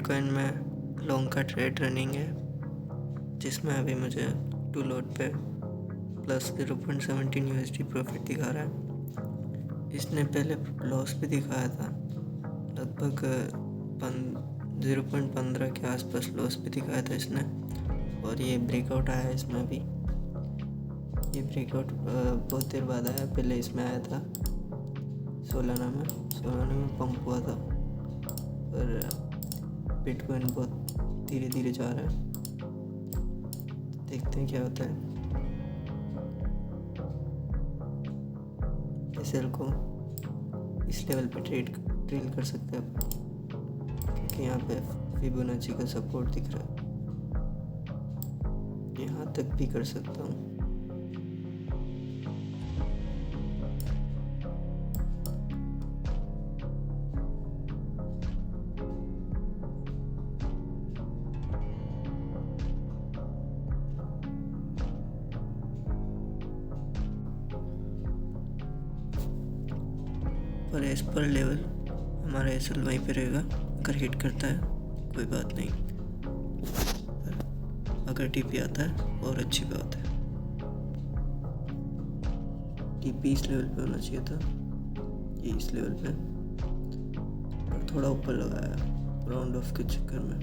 Bitcoin में long का trade running है, जिसमें अभी मुझे टू लोड पे प्लस 0.17 USD प्रॉफिट दिखा रहा है। इसने पहले लॉस भी दिखाया था, लगभग 0.15 के आसपास लॉस भी दिखाया था इसने। और ये ब्रेकआउट आया इसमें भी। ये ब्रेकआउट बहुत देर बाद आया, पहले इसमें आया था सोलाना में पंप हुआ था, पर बिटकॉइन बहुत धीरे धीरे जा रहा है। देखते हैं क्या होता है। एसएल को इस लेवल पे ट्रेल कर सकते हैं क्योंकि यहाँ पे फिबोनाची का सपोर्ट दिख रहा है, यहाँ तक भी कर सकता हूँ। पर एज पर लेवल हमारा एसएल वहीं पे रहेगा। अगर हिट करता है कोई बात नहीं, अगर टीपी आता है और अच्छी बात है। टीपी इस लेवल पे होना चाहिए था, ये इस लेवल पे, पर थोड़ा ऊपर लगाया राउंड ऑफ के चक्कर में।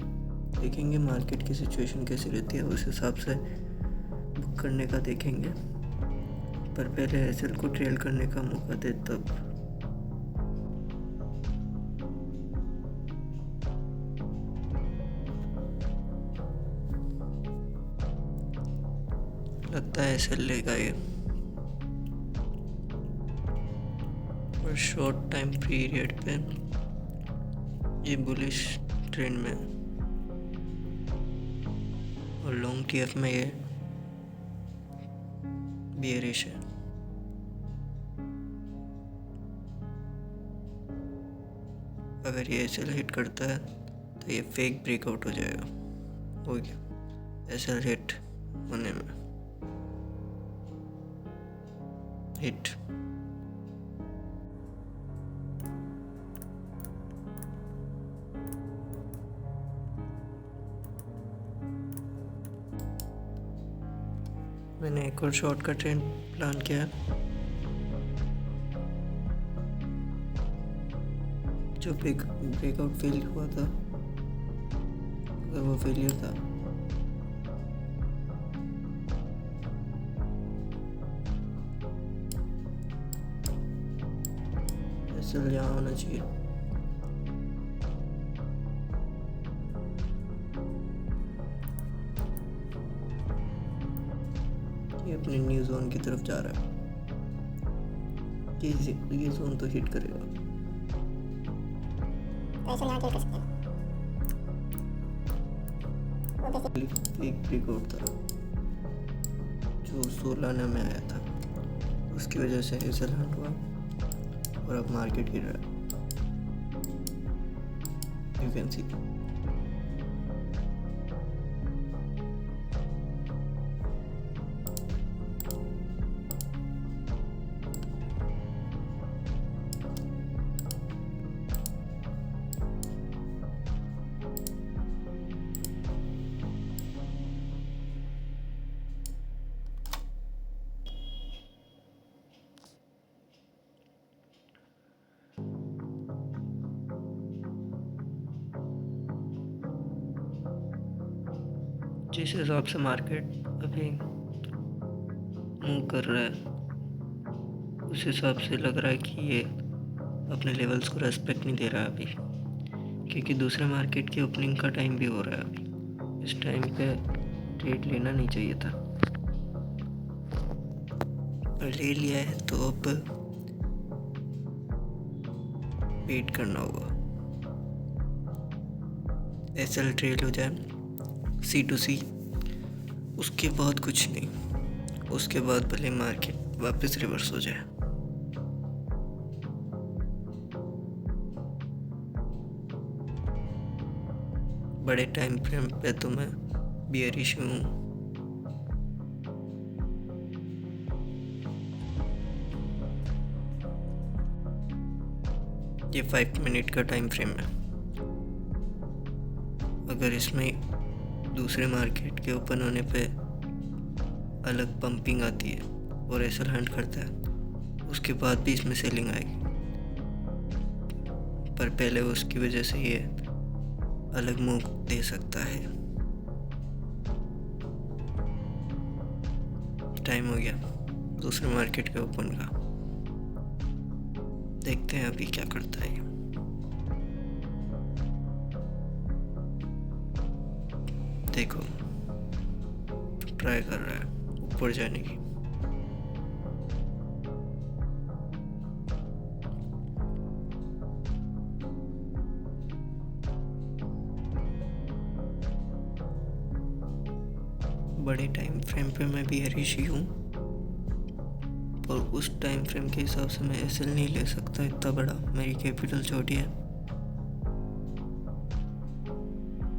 देखेंगे मार्केट की सिचुएशन कैसी रहती है, उस हिसाब से बुक करने का देखेंगे। पर पहले एसएल को ट्रेल करने का मौका दे तब। लगता है एसएल लेगा ये, और शॉर्ट टाइम पीरियड पे ये बुलिश ट्रेंड में, और लॉन्ग टीएफ में ये बियरिश है। अगर ये एसएल हिट करता है तो ये फेक ब्रेकआउट हो जाएगा। हो गया एसएल हिट होने में। हिट मैंने एक और शॉर्ट का ट्रेंड प्लान किया, जो ब्रेकआउट फेल हुआ था, अगर वो फेलियर था एसएल यहाँ होना चाहिए। ये अपने न्यू जोन की तरफ जा रहा है, ये जोन तो हिट करेगा। एक ब्रेकआउट था जो 16 में आया था, उसकी वजह से एसएल हट हुआ और अब मार्केट गिर रहा है। यू कैन सी जिस हिसाब से मार्केट अभी मूव कर रहा है, उस हिसाब से लग रहा है कि ये अपने लेवल्स को रेस्पेक्ट नहीं दे रहा है अभी, क्योंकि दूसरे मार्केट की ओपनिंग का टाइम भी हो रहा है अभी। इस टाइम पे ट्रेड लेना नहीं चाहिए था, पर ले लिया है तो अब वेट करना होगा। एसएल ट्रेल हो जाए C2C, उसके बाद कुछ नहीं, उसके बाद भले मार्केट वापस रिवर्स हो जाए। बड़े टाइम फ्रेम पे तो मैं बियरिश हूँ। ये 5 मिनट का टाइम फ्रेम है। अगर इसमें दूसरे मार्केट के ओपन होने पे अलग पंपिंग आती है और एसएल हंट करता है, उसके बाद भी इसमें सेलिंग आएगी, पर पहले उसकी वजह से ये अलग मूव दे सकता है। टाइम हो गया दूसरे मार्केट के ओपन का, देखते हैं अभी क्या करता है। देखो ट्राई कर रहा है ऊपर जाने की। बड़े टाइम फ्रेम पे मैं बेयरिश ही हूँ, पर उस टाइम फ्रेम के हिसाब से मैं एसएल नहीं ले सकता इतना बड़ा, मेरी कैपिटल छोटी है।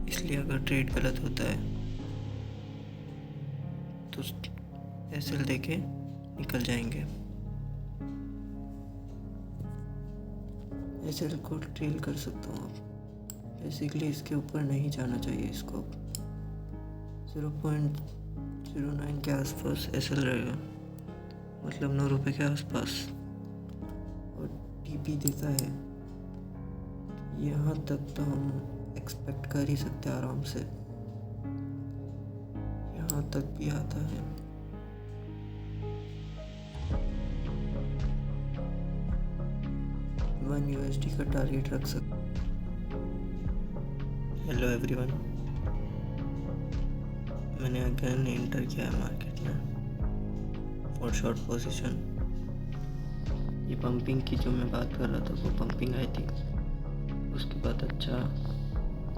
इसलिए अगर ट्रेड गलत होता है तो एसएल देके निकल जाएंगे। एसएल को ट्रेल कर सकता हूँ अब। बेसिकली इसके ऊपर नहीं जाना चाहिए, इसको 0.09 के आसपास एसएल रहेगा, मतलब 9 रुपये के आसपास। और टीपी देता है यहाँ तक, तो हम एक्सपेक्ट कर ही सकते हैं आराम से। यहाँ तक भी आता है। $1 का टारगेट रख सकते। हेलो एवरीवन, मैंने अगेन एंटर किया है मार्केट में फॉर शॉर्ट पोजीशन। ये पंपिंग की जो मैं बात कर रहा था वो पंपिंग आई थी, उसके बाद अच्छा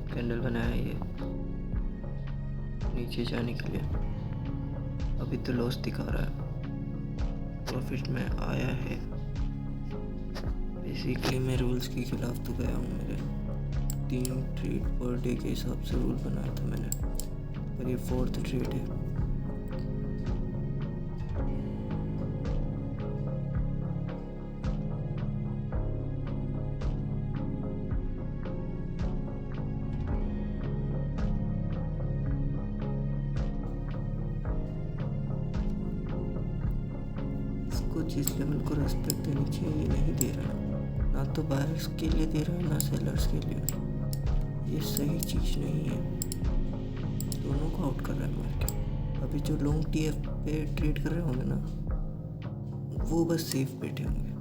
कैंडल बनाया ये नीचे जाने के लिए। अभी तो लॉस दिखा रहा है, प्रॉफिट में आया है। बेसिकली मैं रूल्स के खिलाफ तो गया हूँ, मेरे 3 ट्रेड पर डे के हिसाब से रूल बनाया था मैंने, पर ये 4th ट्रेड है। इसको जिस लेवल को रेस्पेक्ट देनी चाहिए ये नहीं दे रहा, ना तो बायर्स के लिए दे रहा है ना सेलर्स के लिए। ये सही चीज़ नहीं है, दोनों को आउट कर रहा है मार्केट। अभी जो लॉन्ग टीएफ पे ट्रेड कर रहे होंगे ना, वो बस सेफ बैठे होंगे।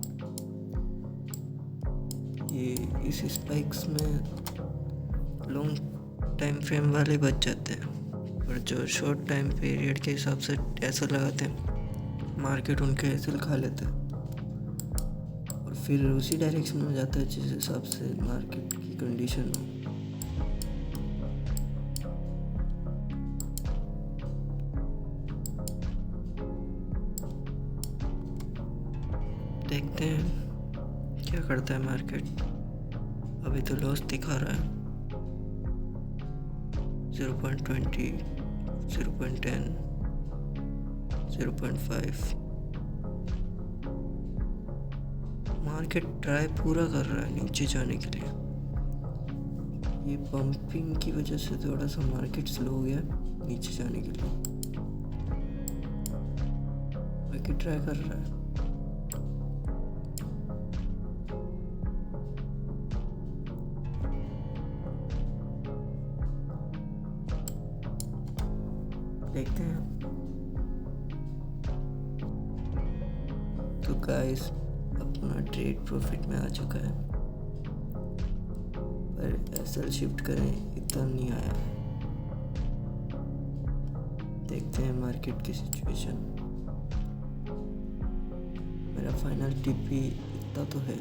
ये इस स्पाइक्स में लॉन्ग टाइम फ्रेम वाले बच जाते हैं, और जो शॉर्ट टाइम पीरियड के हिसाब से ऐसा लगाते हैं, मार्केट उनके एसएल खा लेता है और फिर उसी डायरेक्शन में जाता है जिस हिसाब से मार्केट की कंडीशन हो। देखते हैं क्या करता है मार्केट। अभी तो लॉस दिखा रहा है 0.20, 0.10, 0.5। मार्केट ट्राई पूरा कर रहा है नीचे जाने के लिए। ये पंपिंग की वजह से थोड़ा सा मार्केट स्लो हो गया नीचे जाने के लिए। मार्केट ट्राई कर रहा है। देखते हैं। तो गाइस, अपना ट्रेड प्रॉफिट में आ चुका है, पर एसएल शिफ्ट करें इतना नहीं आया है। देखते हैं मार्केट की सिचुएशन। मेरा फाइनल टीपी इतना तो है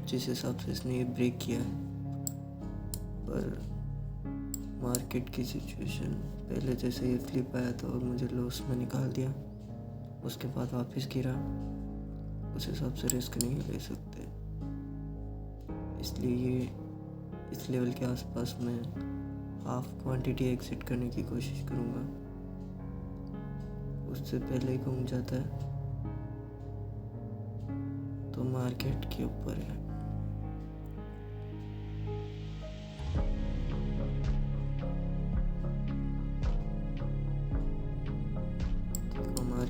जिस हिसाब से इसने ये ब्रेक किया है, पर मार्केट की सिचुएशन पहले जैसे ये फ्लिप आया था और मुझे लॉस में निकाल दिया, उसके बाद वापस गिरा, उस हिसाब से रिस्क नहीं ले सकते। इसलिए ये इस लेवल के आसपास मैं हाफ क्वांटिटी एग्जिट करने की कोशिश करूँगा। उससे पहले घूम जाता है तो मार्केट के ऊपर है।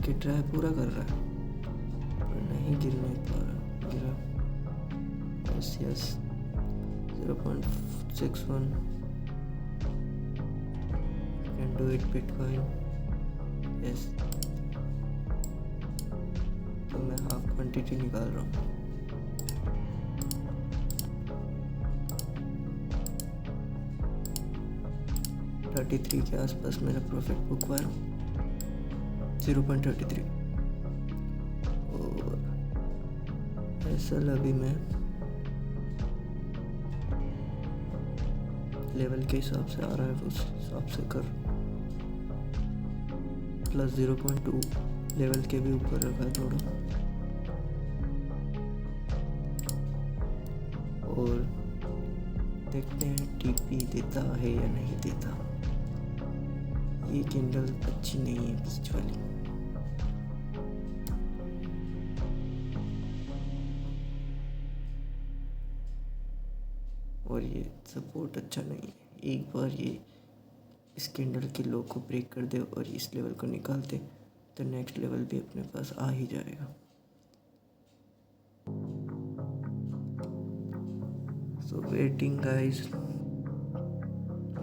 मार्केट ट्राई पूरा कर रहा है पर नहीं गिरने पा रहा। गिरा। Yes 0.61 can do it bitcoin. Yes तो मैं हाफ क्वांटिटी निकाल रहा हूँ। $33 के आसपास मेरा प्रॉफिट बुक हुआ है 0.33। और ऐसा अभी मैं लेवल के हिसाब से आ रहा है उस हिसाब से कर प्लस 0.2 लेवल के भी ऊपर रखा है थोड़ा। और देखते हैं टीपी देता है या नहीं देता। ये कैंडल अच्छी नहीं है बीच वाली। और ये सपोर्ट अच्छा नहीं है। एक बार ये इस कैंडल के लो को ब्रेक कर दे और इस लेवल को निकाल दे तो नेक्स्ट लेवल भी अपने पास आ ही जाएगा। सो वेटिंग गाइस,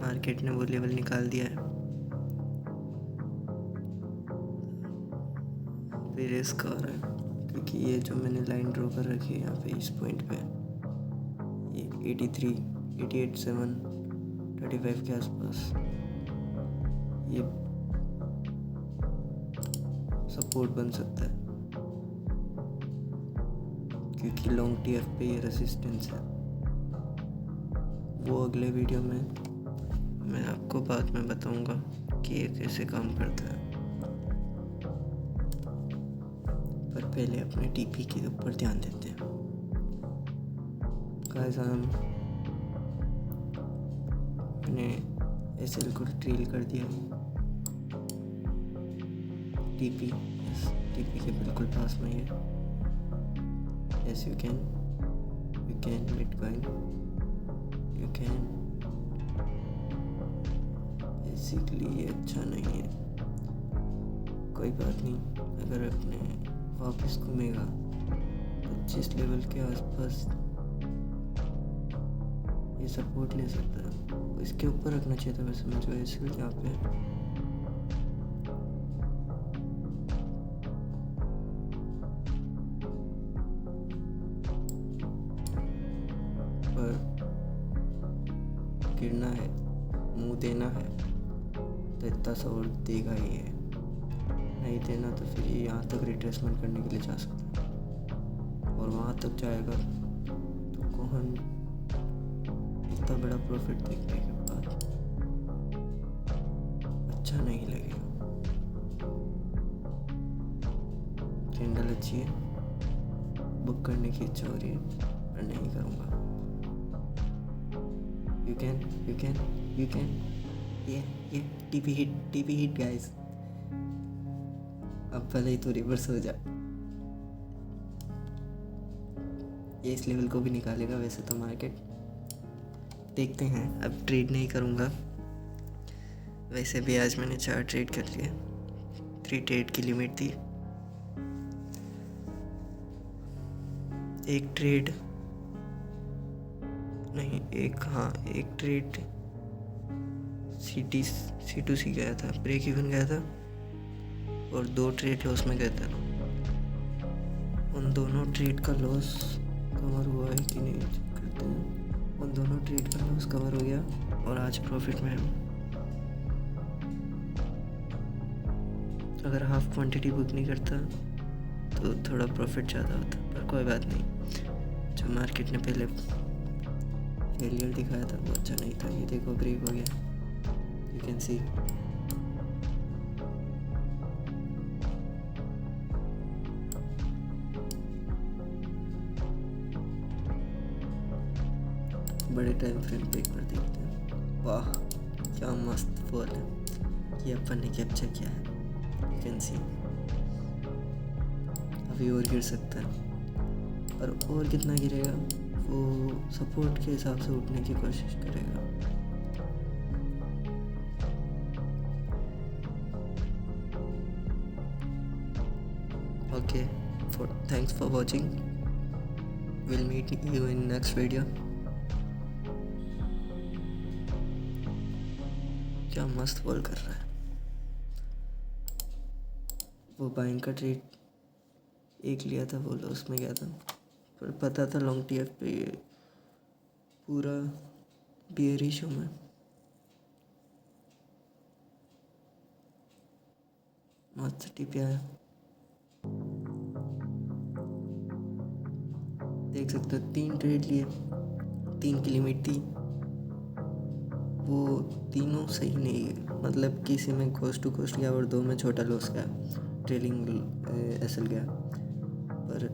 मार्केट ने वो लेवल निकाल दिया है। रिस्क आ रहा है क्योंकि ये जो मैंने लाइन ड्रॉ कर रखी है यहाँ पे इस पॉइंट पे ये 83, 88, 7, 35 के आसपास ये सपोर्ट बन सकता है क्योंकि लॉन्ग टीएफ पे ये रेसिस्टेंस है। वो अगले वीडियो में मैं आपको बाद में बताऊंगा कि ये कैसे काम करता है। पर पहले अपने टीपी के ऊपर ध्यान देते हैं। गाइस मैंने एसएल को ट्रेल कर दिया। टीपी के बिल्कुल पास में है। Yes you can bitcoin you can. Basically ये अच्छा नहीं है, कोई बात नहीं। अगर अपने वापस घूमेगा तो जिस लेवल के आसपास ये सपोर्ट ले सकता है इसके ऊपर रखना चाहिए था वैसे मुझे। इसलिए यहाँ पे पर गिरना है, मुंह देना है तो इतना सपोर्ट देगा ही है। नहीं देना तो फिर ये यहाँ तक रिट्रेसमेंट करने के लिए जा सकता है और वहाँ तक जाएगा तो कौन इतना बड़ा प्रॉफिट देखने के बाद अच्छा नहीं लगेगा। कैंडल अच्छी है, बुक करने की इच्छा हो रही है पर नहीं करूँगा। यू कैन ये टीपी हिट गाइस। अब पहले ही तो रिवर्स हो जा। ये इस लेवल को भी निकालेगा वैसे तो मार्केट। देखते हैं, अब ट्रेड नहीं करूँगा। वैसे भी आज मैंने 4 ट्रेड कर लिए। 3 ट्रेड की लिमिट थी। एक ट्रेड C2C गया था, ब्रेक इवन गया था और 2 ट्रेड लॉस में गया था। उन दोनों ट्रेड का लॉस कवर हुआ है कि नहीं चेक करते हैं। उन दोनों ट्रेड का लॉस कवर हो गया और आज प्रॉफिट में हूँ। अगर हाफ क्वांटिटी बुक नहीं करता तो थोड़ा प्रॉफिट ज़्यादा होता, पर कोई बात नहीं। जो मार्केट ने पहले फेलियर दिखाया था वो अच्छा नहीं था। ये देखो ब्रेक हो गया, यू कैन सी। बड़े टाइम फ्रेम पे एक बार देखते हैं। वाह क्या मस्त फॉल है, ये अपन ने कैप्चर किया है। यू कैन सी अभी और गिर सकता है, पर और कितना गिरेगा वो सपोर्ट के हिसाब से उठने की कोशिश करेगा। Okay, thanks for watching. We'll meet you in next video. क्या मस्त बॉल कर रहा है वो। बाइंग का ट्रेड एक लिया था, बोलो उसमें क्या था, पर पता था लॉन्ग टीएफ पे पूरा बियरिश हूँ मैं। मस्त टिप आया, देख सकते हो 3 ट्रेड लिए, 3 की लिमिट थी, वो तीनों सही नहीं है। मतलब किसी में कोस्ट टू कोस्ट गया और 2 में छोटा लॉस गया, ट्रेलिंग एसएल गया। पर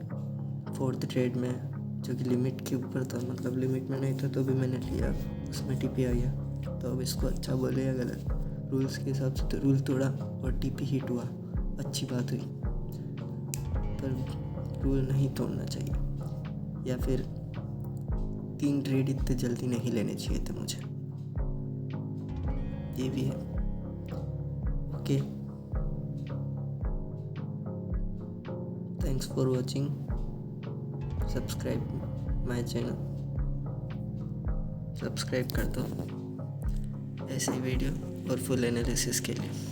4th ट्रेड में जो कि लिमिट के ऊपर था, मतलब लिमिट में नहीं था तो भी मैंने लिया, उसमें टीपी आ गया। तो अब इसको अच्छा बोले या गलत, रूल्स के हिसाब से तो रूल तोड़ा और टीपी हिट हुआ, अच्छी बात हुई। पर रूल नहीं तोड़ना चाहिए, या फिर 3 ट्रेड इतने जल्दी नहीं लेने चाहिए थे मुझे, ये भी है। Okay, thanks for watching, subscribe my channel, subscribe कर दो ऐसे वीडियो और फुल एनालिसिस के लिए।